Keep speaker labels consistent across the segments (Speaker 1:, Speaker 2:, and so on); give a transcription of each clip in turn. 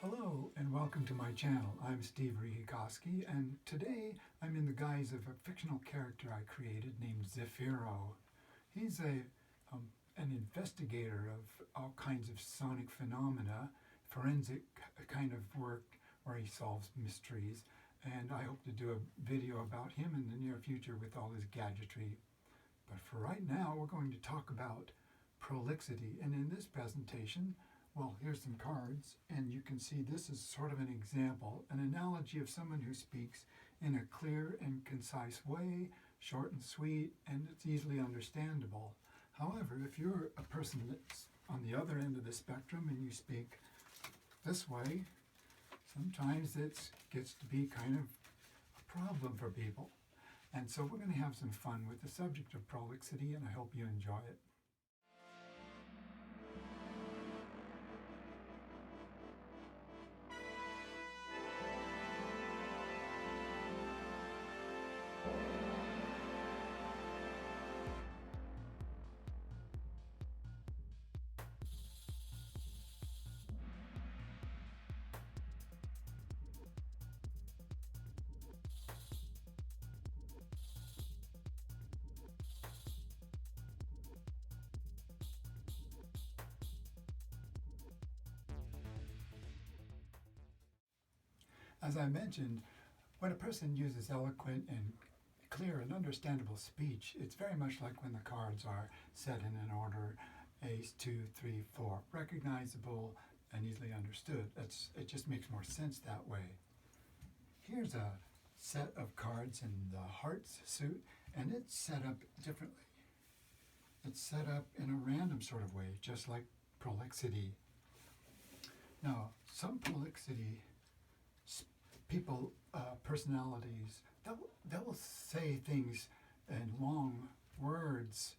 Speaker 1: Hello and welcome to my channel. I'm Steve Riihikoski, and today I'm in the guise of a fictional character I created named Zeffiro. He's an investigator of all kinds of sonic phenomena, forensic kind of work where he solves mysteries, and I hope to do a video about him in the near future with all his gadgetry. But for right now, we're going to talk about prolixity, and in this presentation, well, here's some cards, and you can see this is sort of an example, an analogy of someone who speaks in a clear and concise way, short and sweet, and it's easily understandable. However, if you're a person that's on the other end of the spectrum and you speak this way, sometimes it gets to be kind of a problem for people. And so we're going to have some fun with the subject of prolixity, and I hope you enjoy it. As I mentioned, when a person uses eloquent and clear and understandable speech, it's very much like when the cards are set in an order, ace, 2, 3, 4, recognizable and easily understood. It just makes more sense that way. Here's a set of cards in the hearts suit, and it's set up differently. It's set up in a random sort of way, just like prolixity. Now, some prolixity people, personalities, they'll say things in long words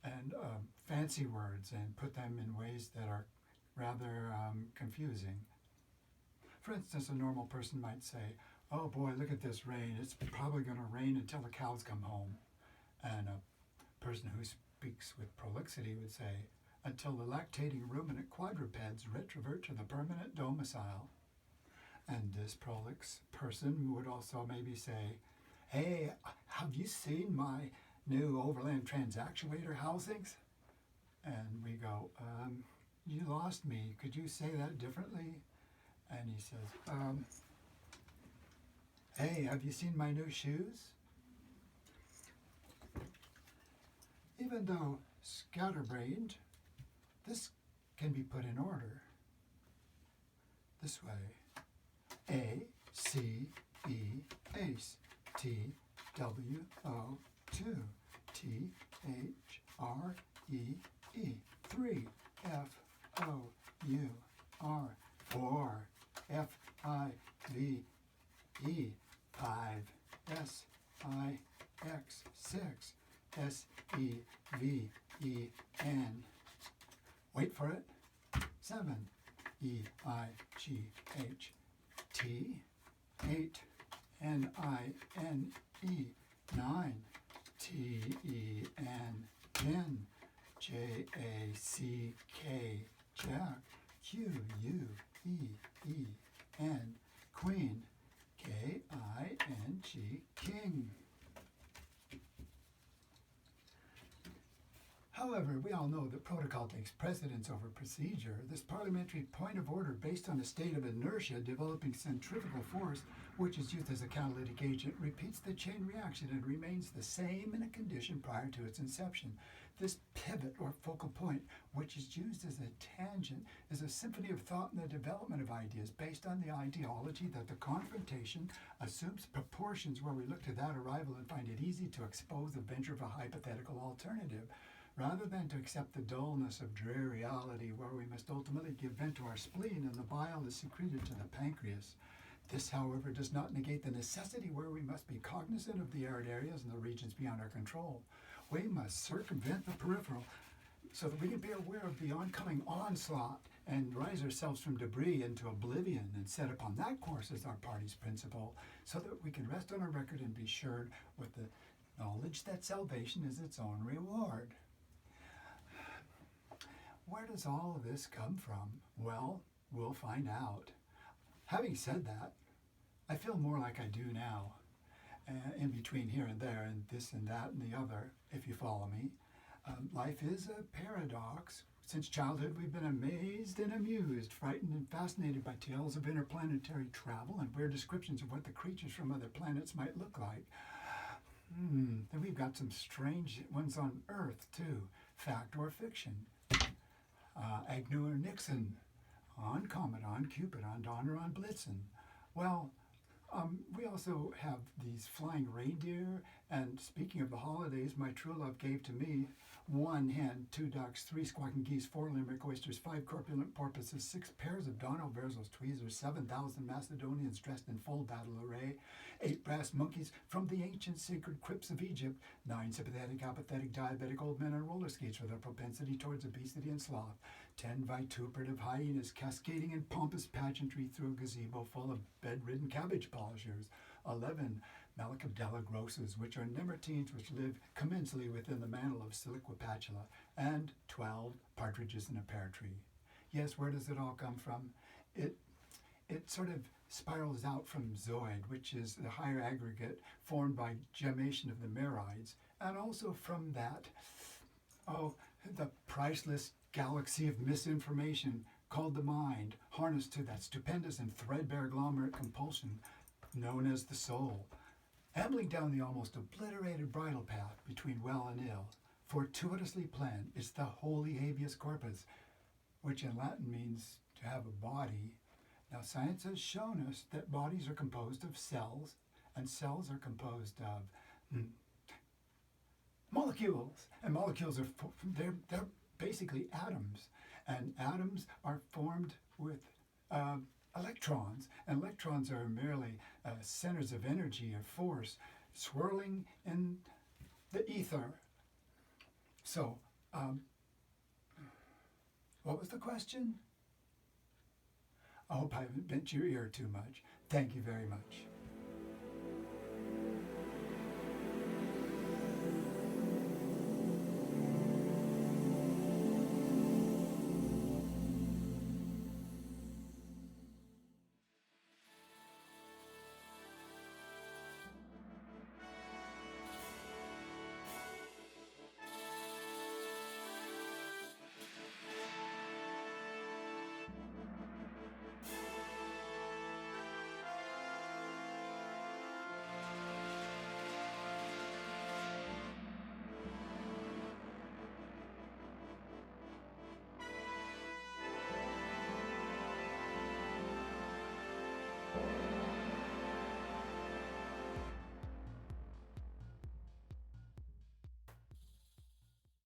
Speaker 1: and fancy words and put them in ways that are rather confusing. For instance, a normal person might say, "Oh boy, look at this rain. It's probably going to rain until the cows come home." And a person who speaks with prolixity would say, "Until the lactating ruminant quadrupeds retrovert to the permanent domicile." And this prolix person would also maybe say, "Hey, have you seen my new overland transactuator housings?" And we go, "You lost me. Could you say that differently?" And he says, "Hey, have you seen my new shoes?" Even though scatterbrained, this can be put in order this way. A, C, E, ace, T, W, O, 2, T, H, R, E, E, 3, F, O, U, R, 4, F, I, V, E, 5, S, I, X, 6, S, E, V, E, N. Wait for it. 7, E, I, G, H. T, 8, N-I-N-E, 9, T-E-N, 10, J-A-C-K, Jack, Q-U-E-E-N, Queen, K-I-N-G, King. However, we all know that protocol takes precedence over procedure. This parliamentary point of order based on a state of inertia developing centrifugal force, which is used as a catalytic agent, repeats the chain reaction and remains the same in a condition prior to its inception. This pivot or focal point, which is used as a tangent, is a symphony of thought in the development of ideas based on the ideology that the confrontation assumes proportions where we look to that arrival and find it easy to expose the venture of a hypothetical alternative, rather than to accept the dullness of dreary reality where we must ultimately give vent to our spleen and the bile is secreted to the pancreas. This, however, does not negate the necessity where we must be cognizant of the arid areas and the regions beyond our control. We must circumvent the peripheral so that we can be aware of the oncoming onslaught and rise ourselves from debris into oblivion and set upon that course as our party's principle, so that we can rest on our record and be assured with the knowledge that salvation is its own reward. Where does all of this come from? Well, we'll find out. Having said that, I feel more like I do now, in between here and there, and this and that and the other, if you follow me. Life is a paradox. Since childhood, we've been amazed and amused, frightened and fascinated by tales of interplanetary travel and weird descriptions of what the creatures from other planets might look like. Then we've got some strange ones on Earth, too. Fact or fiction. Agnew or Nixon, on Comet, on Cupid, on Donner, on Blitzen. Well, we also have these flying reindeer, and speaking of the holidays, my true love gave to me 1 hen, 2 ducks, 3 squawking geese, 4 limerick oysters, 5 corpulent porpoises, 6 pairs of Donald Verzo's tweezers, 7,000 Macedonians dressed in full battle array, 8 brass monkeys from the ancient sacred crypts of Egypt, 9 sympathetic, apathetic, diabetic old men on roller skates with a propensity towards obesity and sloth, 10 vituperative hyenas cascading in pompous pageantry through a gazebo full of bedridden cabbage polishers, 11 Malacadella grosses, which are nemertines which live commensally within the mantle of Siliquipatula, and 12 partridges in a pear tree. Yes, where does it all come from? It sort of spirals out from zoid, which is the higher aggregate formed by gemmation of the merides, and also from that, the priceless galaxy of misinformation called the mind, harnessed to that stupendous and threadbare agglomerate compulsion known as the soul, ambling down the almost obliterated bridle path between well and ill, fortuitously planned, is the holy habeas corpus, which in Latin means to have a body. Now, science has shown us that bodies are composed of cells, and cells are composed of molecules, and molecules are they're basically atoms, and atoms are formed with electrons, and electrons are merely centers of energy or force swirling in the ether. So, what was the question? I hope I haven't bent your ear too much. Thank you very much.